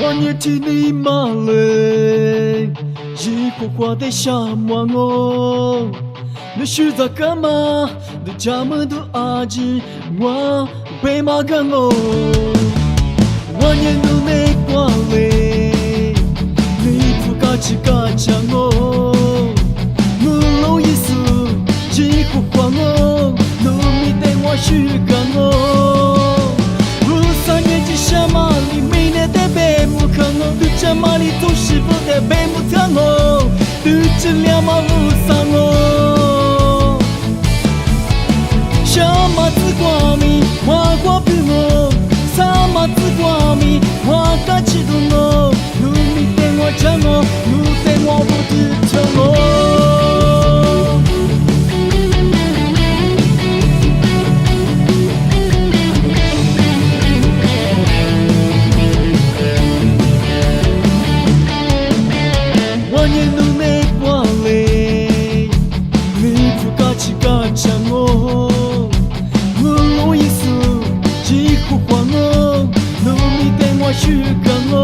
多年天你马嘞，一火花的沙漠哦，你是在干嘛？你家门都阿吉，我被马干哦，我年都没挂嘞，你不嘎吱嘎讲哦，我老意思，一火花哦，你没带我去干哦，不三年级什么里没那的白木坑哦，对这马里总是不得白木汤哦，对这两马无伤哦，小马子光明花花皮哦，三马子光明花嘎起动哦，路米带我讲哦，路带我不知成哦。去干哦，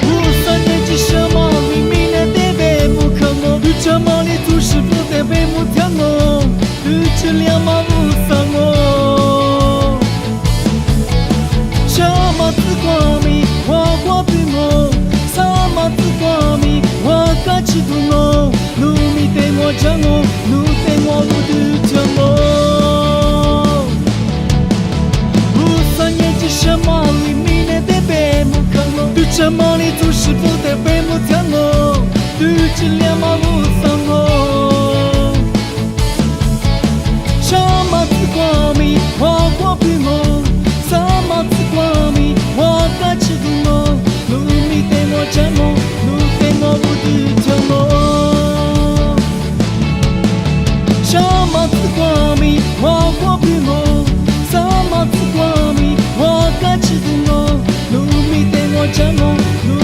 不三年级什么里面的白木坑哦，对这马里做事不得白木汤哦，对这两马无伤哦，小马子光明花花皮哦，三马子光明花嘎起动哦，路米带我讲哦，路带我路的讲哦，不三年级什么里面对这马里做事不得白木汤哦，对这两马无伤哦，小马子光明花花皮哦，三马子光明花嘎起动哦，路米带我讲哦，路带我不的讲哦，小马子光明花花皮哦，三马子光明花嘎起动哦。我讲哦。